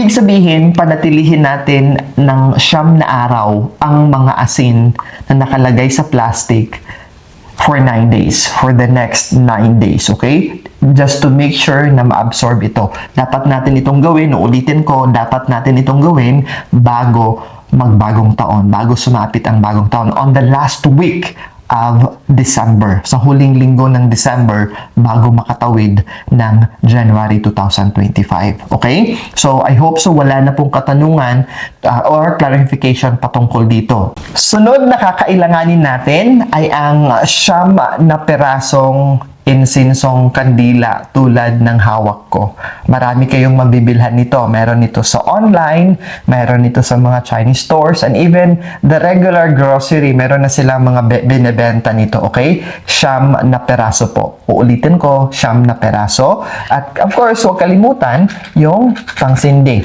Ibig sabihin, panatilihin natin ng 9 na araw ang mga asin na nakalagay sa plastic for 9 days, for the next 9 days, okay? Just to make sure na ma-absorb ito. Dapat natin itong gawin, uulitin ko, dapat natin itong gawin bago magbagong taon, bago sumapit ang bagong taon, on the last week of December, sa huling linggo ng December bago makatawid ng January 2025. Okay? So, I hope so wala na pong katanungan or clarification patungkol dito. Sunod na kakailanganin natin ay ang 9 na perasong insinsong kandila tulad ng hawak ko. Marami kayong mabibilhan nito. Meron nito sa online, meron nito sa mga Chinese stores, and even the regular grocery, meron na silang mga binebenta nito, okay? 9 na peraso po. Uulitin ko, 9 na peraso. At of course, huwag kalimutan yung pangsindi.